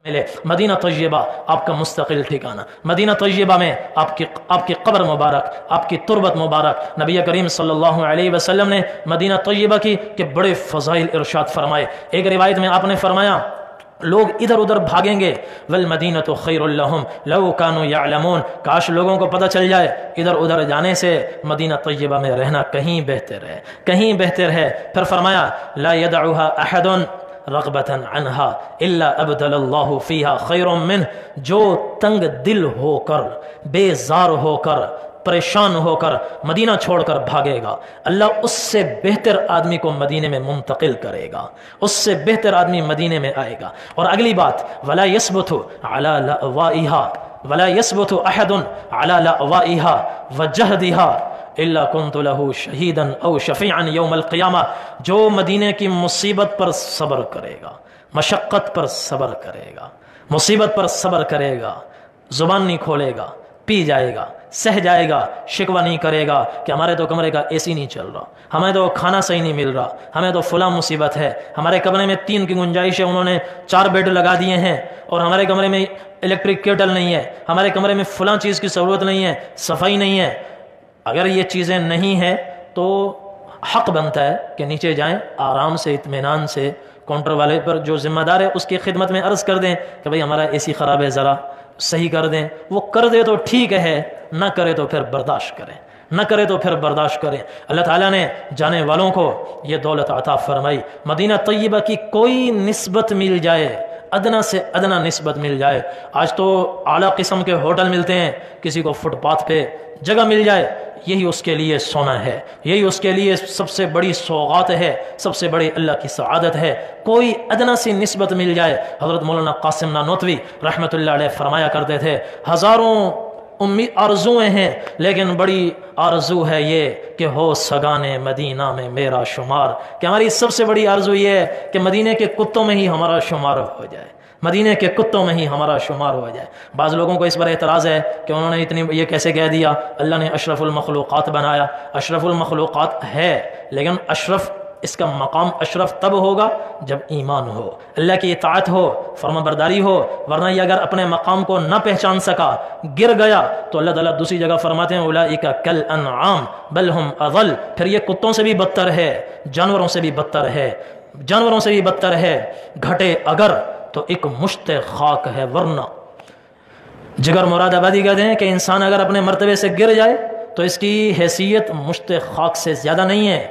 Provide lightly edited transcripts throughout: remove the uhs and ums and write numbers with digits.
ملے، مدینہ طیبہ آپ کا مستقل ٹھکانہ، مدینہ طیبہ میں آپ کی قبر مبارک، آپ کی تربت مبارک۔ نبی کریم صلی اللہ علیہ وسلم نے مدینہ طیبہ کی کہ بڑے فضائل ارشاد فرمائے۔ ایک روایت میں آپ نے فرمایا لوگ ادھر ادھر بھاگیں گے، والمدینۃ خیر لہم لو کانوا یعلمون، کاش لوگوں کو پتہ چل جائے ادھر ادھر جانے سے مدینہ طیبہ میں رہنا کہیں بہتر ہے، کہیں بہتر ہے۔ پھر فرمایا لا يدعها احد رغبتا عنها الا ابدل اللہ فیہا خیر منہ، جو تنگ دل ہو کر، بیزار ہو کر، پریشان ہو کر مدینہ چھوڑ کر بھاگے گا، اللہ اس سے بہتر آدمی کو مدینے میں منتقل کرے گا، اس سے بہتر آدمی مدینے میں آئے گا۔ اور اگلی بات ولا يثبت على لأوائها ولا يثبت احد على لأوائها وجهدها الا كنت له شہیدا او شفیعا یوم القیامہ، جو مدینے کی مصیبت پر صبر کرے گا، مشقت پر صبر کرے گا، مصیبت پر صبر کرے گا، زبان نہیں کھولے گا، پی جائے گا، سہ جائے گا، شکوہ نہیں کرے گا کہ ہمارے تو کمرے کا اے سی نہیں چل رہا، ہمیں تو کھانا صحیح نہیں مل رہا، ہمیں تو فلاں مصیبت ہے، ہمارے کمرے میں 3 کی گنجائش ہے، انہوں نے 4 بیڈ لگا دیے ہیں، اور ہمارے کمرے میں الیکٹرک کیٹل نہیں ہے، ہمارے کمرے میں فلاں چیز کی ضرورت نہیں ہے، صفائی نہیں ہے۔ اگر یہ چیزیں نہیں ہیں تو حق بنتا ہے کہ نیچے جائیں، آرام سے، اطمینان سے، کاؤنٹر والے پر جو ذمہ دار ہے اس کی خدمت میں عرض کر دیں کہ بھئی ہمارا اے سی خراب ہے، ذرا صحیح کر دیں۔ وہ کر دے تو ٹھیک ہے، نہ کرے تو پھر برداشت کریں، نہ کرے تو پھر برداشت کریں۔ اللہ تعالیٰ نے جانے والوں کو یہ دولت عطا فرمائی۔ مدینہ طیبہ کی کوئی نسبت مل جائے، ادنا سے ادنا نسبت مل جائے، آج تو اعلیٰ قسم کے ہوٹل ملتے ہیں، کسی کو فٹ پاتھ پہ جگہ مل جائے، یہی اس کے لیے سونا ہے، یہی اس کے لیے سب سے بڑی سوغات ہے، سب سے بڑی اللہ کی سعادت ہے۔ کوئی ادنا سی نسبت مل جائے۔ حضرت مولانا قاسم نانوتوی رحمۃ اللہ علیہ فرمایا کرتے تھے ہزاروں آرزویں ہیں لیکن بڑی آرزو ہے یہ کہ ہو سگانے مدینہ میں میرا شمار، کہ ہماری سب سے بڑی آرزو یہ ہے کہ مدینے کے کتوں میں ہی ہمارا شمار ہو جائے، مدینے کے کتوں میں ہی ہمارا شمار ہو جائے۔ بعض لوگوں کو اس پر اعتراض ہے کہ انہوں نے یہ کیسے کہہ دیا، اللہ نے اشرف المخلوقات بنایا۔ اشرف المخلوقات ہے لیکن اشرف، اس کا مقام اشرف تب ہوگا جب ایمان ہو، اللہ کی اطاعت ہو، فرما برداری ہو، ورنہ یہ اگر اپنے مقام کو نہ پہچان سکا، گر گیا، تو اللہ تعالیٰ دوسری جگہ فرماتے ہیں اولئک کالانعام بل ہم اضل، پھر یہ کتوں سے بھی بدتر ہے، جانوروں سے بھی بدتر ہے، جانوروں سے بھی بدتر ہے۔ گھٹے اگر تو ایک مشت خاک ہے، ورنہ جگر مراد آبادی کہتے ہیں کہ انسان اگر اپنے مرتبے سے گر جائے تو اس کی حیثیت مشت خاک سے زیادہ نہیں ہے،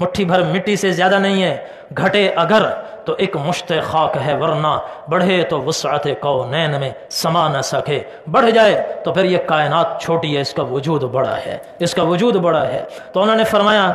مٹھی بھر مٹی سے زیادہ نہیں ہے۔ گھٹے اگر تو ایک مشت خاک ہے، ورنہ بڑھے تو وسعت کونین میں سما نہ سکے، بڑھ جائے تو پھر یہ کائنات چھوٹی ہے، اس کا وجود بڑا ہے، اس کا وجود بڑا ہے۔ تو انہوں نے فرمایا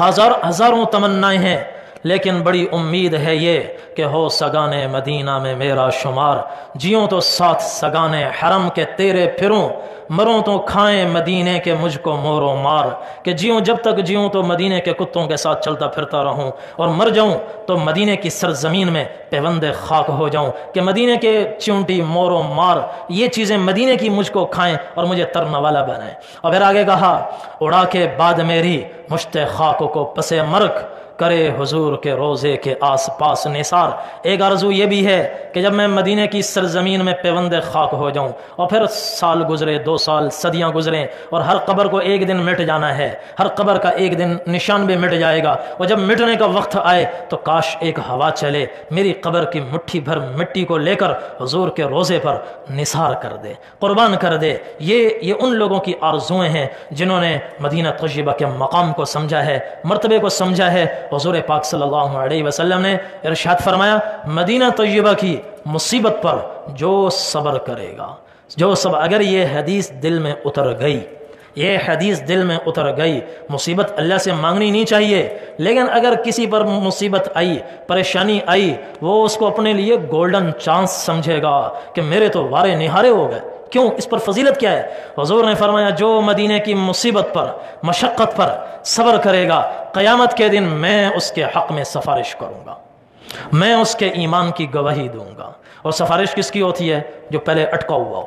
ہزاروں تمنائیں ہیں لیکن بڑی امید ہے یہ کہ ہو سگانے مدینہ میں میرا شمار، جیوں تو ساتھ سگانے حرم کے تیرے پھروں، مروں تو کھائیں مدینے کے مجھ کو مور و مار، کہ جیوں جب تک جیوں تو مدینے کے کتوں کے ساتھ چلتا پھرتا رہوں، اور مر جاؤں تو مدینے کی سرزمین میں پیوند خاک ہو جاؤں، کہ مدینے کے چونٹی مور و مار یہ چیزیں مدینے کی مجھ کو کھائیں اور مجھے ترنے والا بنائیں۔ اور پھر آگے کہا اڑا کے بعد میری مشت خاک کو پس مرگ، کرے حضور کے روزے کے آس پاس نثار۔ ایک آرزو یہ بھی ہے کہ جب میں مدینے کی سرزمین میں پیوند خاک ہو جاؤں، اور پھر سال گزرے، 2 سال، صدیاں گزریں، اور ہر قبر کو ایک دن مٹ جانا ہے، ہر قبر کا ایک دن نشان بھی مٹ جائے گا، اور جب مٹنے کا وقت آئے تو کاش ایک ہوا چلے میری قبر کی مٹھی بھر مٹی کو لے کر حضور کے روزے پر نثار کر دے، قربان کر دے۔ یہ ان لوگوں کی آرزویں ہیں جنہوں نے مدینہ طیبہ کے مقام کو سمجھا ہے، مرتبے کو سمجھا ہے۔ حضور پاک صلی اللہ علیہ وسلم نے ارشاد فرمایا مدینہ طیبہ کی مصیبت پر جو صبر کرے گا، جو صبر، اگر یہ حدیث دل میں اتر گئی، یہ حدیث دل میں اتر گئی، مصیبت اللہ سے مانگنی نہیں چاہیے، لیکن اگر کسی پر مصیبت آئی، پریشانی آئی، وہ اس کو اپنے لیے گولڈن چانس سمجھے گا کہ میرے تو وارے نہارے ہو گئے۔ کیوں؟ اس پر فضیلت کیا ہے؟ حضور نے فرمایا جو مدینے کی مصیبت پر، مشقت پر صبر کرے گا، قیامت کے دن میں اس کے حق میں سفارش کروں گا، میں اس کے ایمان کی گواہی دوں گا۔ اور سفارش کس کی ہوتی ہے؟ جو پہلے اٹکا ہوا ہو،